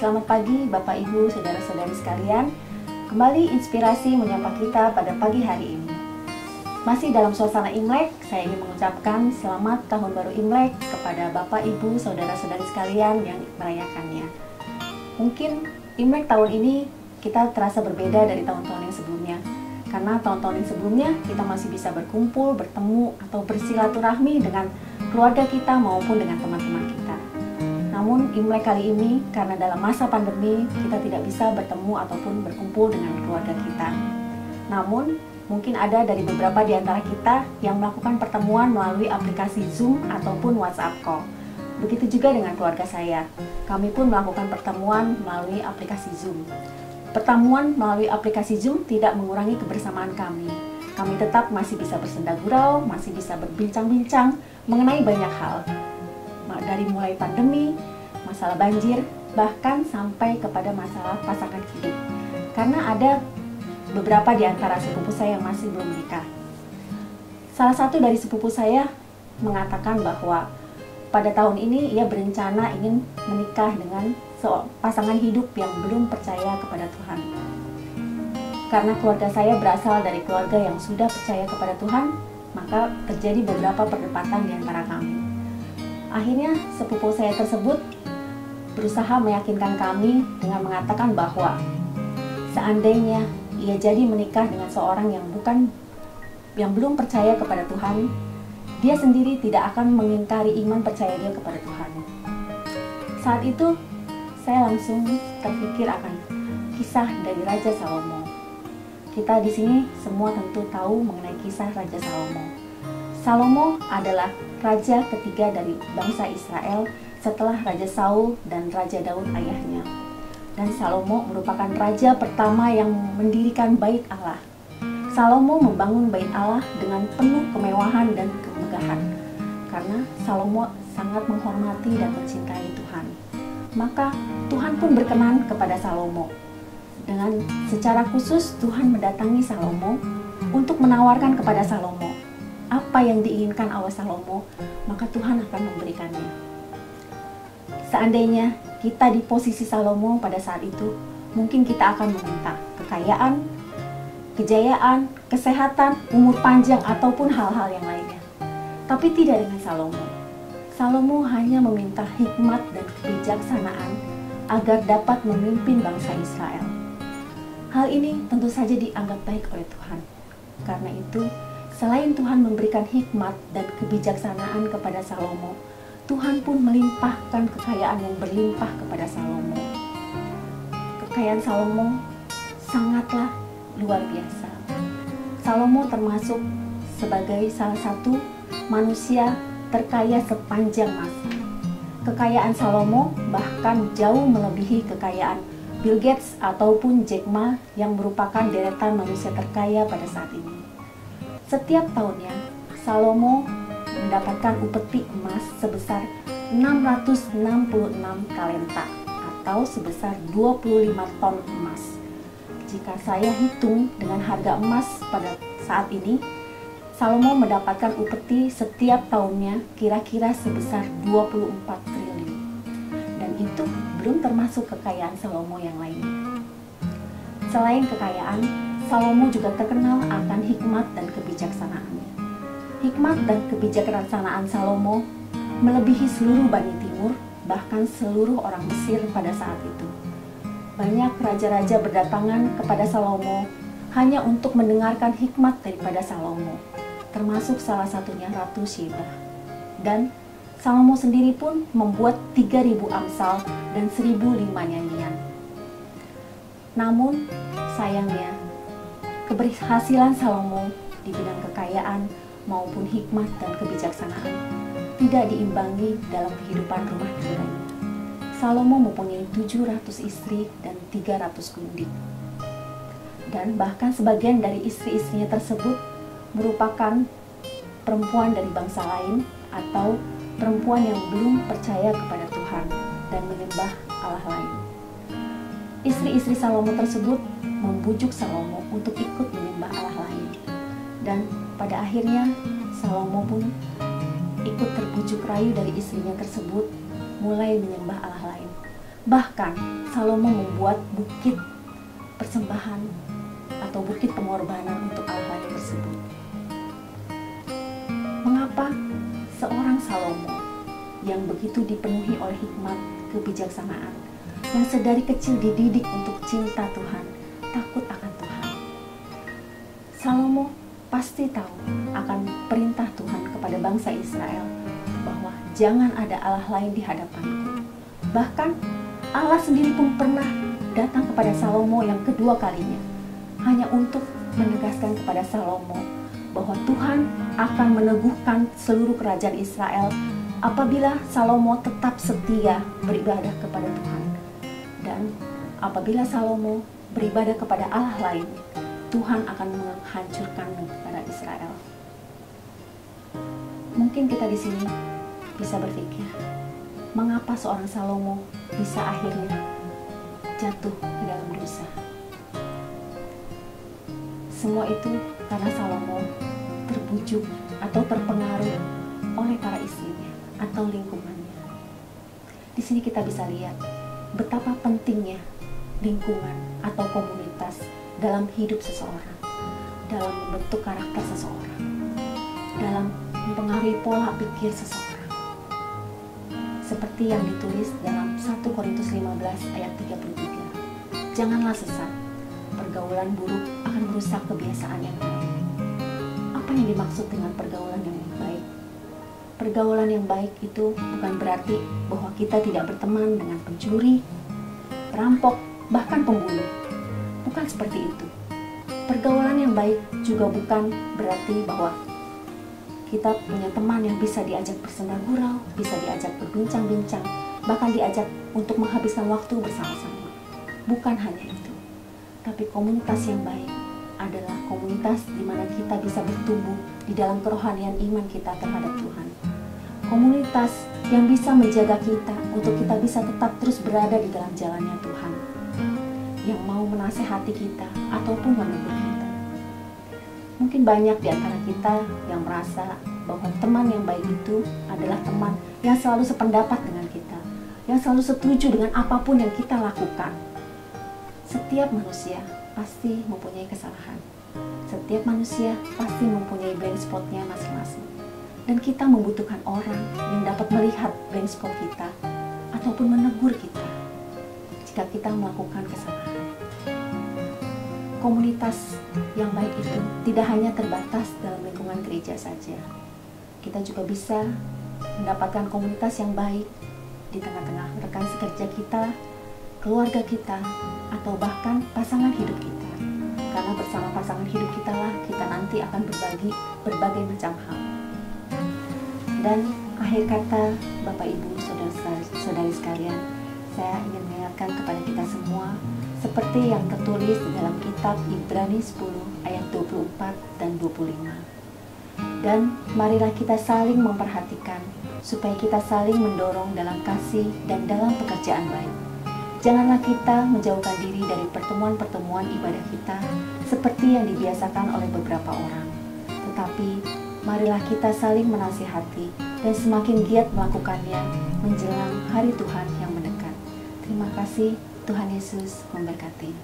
Selamat pagi Bapak Ibu, Saudara-saudari sekalian. Kembali inspirasi menyapa kita pada pagi hari ini. Masih dalam suasana Imlek, saya ingin mengucapkan selamat Tahun Baru Imlek kepada Bapak Ibu, Saudara-saudari sekalian yang merayakannya. Mungkin Imlek tahun ini kita terasa berbeda dari tahun-tahun yang sebelumnya. Karena tahun-tahun yang sebelumnya kita masih bisa berkumpul, bertemu, atau bersilaturahmi dengan keluarga kita maupun dengan teman-teman kita. Namun Imlek kali ini karena dalam masa pandemi kita tidak bisa bertemu ataupun berkumpul dengan keluarga kita. Namun mungkin ada dari beberapa di antara kita yang melakukan pertemuan melalui aplikasi Zoom ataupun WhatsApp Call. Begitu juga dengan keluarga saya. Kami pun melakukan pertemuan melalui aplikasi Zoom. Pertemuan melalui aplikasi Zoom tidak mengurangi kebersamaan kami. Kami tetap masih bisa bersenda gurau, masih bisa berbincang-bincang mengenai banyak hal. Dari mulai pandemi, masalah banjir, bahkan sampai kepada masalah pasangan hidup. Karena ada beberapa di antara sepupu saya yang masih belum menikah. Salah satu dari sepupu saya mengatakan bahwa pada tahun ini ia berencana ingin menikah dengan pasangan hidup yang belum percaya kepada Tuhan. Karena keluarga saya berasal dari keluarga yang sudah percaya kepada Tuhan, maka terjadi beberapa perdebatan di antara kami. Akhirnya sepupu saya tersebut berusaha meyakinkan kami dengan mengatakan bahwa seandainya ia jadi menikah dengan seorang yang belum percaya kepada Tuhan, dia sendiri tidak akan mengingkari iman percaya dia kepada Tuhan. Saat itu saya langsung terpikir akan kisah dari Raja Salomo. Kita di sini semua tentu tahu mengenai kisah Raja Salomo. Salomo adalah raja ketiga dari bangsa Israel setelah Raja Saul dan Raja Daud ayahnya. Dan Salomo merupakan raja pertama yang mendirikan bait Allah. Salomo membangun bait Allah dengan penuh kemewahan dan kemegahan. Karena Salomo sangat menghormati dan mencintai Tuhan. Maka Tuhan pun berkenan kepada Salomo. Dengan secara khusus Tuhan mendatangi Salomo untuk menawarkan kepada Salomo apa yang diinginkan oleh Salomo, maka Tuhan akan memberikannya. Seandainya kita di posisi Salomo pada saat itu, mungkin kita akan meminta kekayaan, kejayaan, kesehatan, umur panjang, ataupun hal-hal yang lainnya. Tapi tidak dengan Salomo. Salomo hanya meminta hikmat dan kebijaksanaan agar dapat memimpin bangsa Israel. Hal ini tentu saja dianggap baik oleh Tuhan. Karena itu, selain Tuhan memberikan hikmat dan kebijaksanaan kepada Salomo, Tuhan pun melimpahkan kekayaan yang berlimpah kepada Salomo. Kekayaan Salomo sangatlah luar biasa. Salomo termasuk sebagai salah satu manusia terkaya sepanjang masa. Kekayaan Salomo bahkan jauh melebihi kekayaan Bill Gates ataupun Jack Ma yang merupakan deretan manusia terkaya pada saat ini. Setiap tahunnya, Salomo mendapatkan upeti emas sebesar 666 talenta atau sebesar 25 ton emas. Jika saya hitung dengan harga emas pada saat ini, Salomo mendapatkan upeti setiap tahunnya kira-kira sebesar 24 triliun. Dan itu belum termasuk kekayaan Salomo yang lainnya. Selain kekayaan, Salomo juga terkenal akan hikmat dan kebijaksanaannya. Hikmat dan kebijaksanaan Salomo melebihi seluruh Bani Timur, bahkan seluruh orang Mesir pada saat itu. Banyak raja-raja berdatangan kepada Salomo hanya untuk mendengarkan hikmat daripada Salomo, termasuk salah satunya Ratu Sheba. Dan Salomo sendiri pun membuat 3.000 amsal dan 1.005 nyanyian. Namun, sayangnya, keberhasilan Salomo di bidang kekayaan maupun hikmat dan kebijaksanaan tidak diimbangi dalam kehidupan rumah tangganya. Salomo mempunyai 700 istri dan 300 gundik. Dan bahkan sebagian dari istri-istrinya tersebut merupakan perempuan dari bangsa lain atau perempuan yang belum percaya kepada Tuhan dan menyembah Allah lain. Istri-istri Salomo tersebut membujuk Salomo untuk ikut menyembah Allah lain. Dan pada akhirnya Salomo pun ikut terbujuk rayu dari istrinya tersebut mulai menyembah Allah lain. Bahkan Salomo membuat bukit persembahan atau bukit pengorbanan untuk Allah lain tersebut. Mengapa seorang Salomo yang begitu dipenuhi oleh hikmat kebijaksanaan, yang sedari kecil dididik untuk cinta Tuhan, takut akan Tuhan, Salomo pasti tahu akan perintah Tuhan kepada bangsa Israel bahwa jangan ada Allah lain di hadapanku. Bahkan Allah sendiri pun pernah datang kepada Salomo yang kedua kalinya, hanya untuk menegaskan kepada Salomo bahwa Tuhan akan meneguhkan seluruh kerajaan Israel apabila Salomo tetap setia beribadah kepada Tuhan. Dan apabila Salomo beribadah kepada Allah lain, Tuhan akan menghancurkan negara Israel. Mungkin kita di sini bisa berpikir, mengapa seorang Salomo bisa akhirnya jatuh ke dalam dosa? Semua itu karena Salomo terbujuk atau terpengaruh oleh para istrinya atau lingkungannya. Di sini kita bisa lihat betapa pentingnya lingkungan atau komunitas dalam hidup seseorang, dalam membentuk karakter seseorang, dalam mempengaruhi pola pikir seseorang. Seperti yang ditulis dalam 1 Korintus 15 ayat 33. Janganlah sesat, pergaulan buruk akan merusak kebiasaan yang baik. Apa yang dimaksud dengan pergaulan yang baik? Pergaulan yang baik itu bukan berarti bahwa kita tidak berteman dengan pencuri, perampok, bahkan pembunuh. Bukan seperti itu. Pergaulan yang baik juga bukan berarti bahwa kita punya teman yang bisa diajak bersenda gurau, bisa diajak berbincang-bincang, bahkan diajak untuk menghabiskan waktu bersama-sama. Bukan hanya itu. Tapi komunitas yang baik adalah komunitas di mana kita bisa bertumbuh di dalam kerohanian iman kita terhadap Tuhan. Komunitas yang bisa menjaga kita untuk kita bisa tetap terus berada di dalam jalannya Tuhan, yang mau menasehati kita ataupun menegur kita. Mungkin banyak di antara kita yang merasa bahwa teman yang baik itu adalah teman yang selalu sependapat dengan kita, yang selalu setuju dengan apapun yang kita lakukan. Setiap manusia pasti mempunyai kesalahan. Setiap manusia pasti mempunyai blind spotnya masing-masing. Dan kita membutuhkan orang yang dapat melihat blind spot kita ataupun menegur kita jika kita melakukan kesalahan. Komunitas yang baik itu tidak hanya terbatas dalam lingkungan gereja saja. Kita juga bisa mendapatkan komunitas yang baik di tengah-tengah rekan sekerja kita, keluarga kita, atau bahkan pasangan hidup kita. Karena bersama pasangan hidup kita lah kita nanti akan berbagi berbagai macam hal. Dan akhir kata, Bapak Ibu, saudara-saudari sekalian, saya ingin mengingatkan kepada kita semua seperti yang tertulis di dalam kitab Ibrani 10 ayat 24 dan 25. Dan marilah kita saling memperhatikan supaya kita saling mendorong dalam kasih dan dalam pekerjaan baik. Janganlah kita menjauhkan diri dari pertemuan-pertemuan ibadah kita seperti yang dibiasakan oleh beberapa orang. Tetapi marilah kita saling menasihati dan semakin giat melakukannya menjelang hari Tuhan yang mendekat. Terima kasih. Tuhan Yesus memberkati.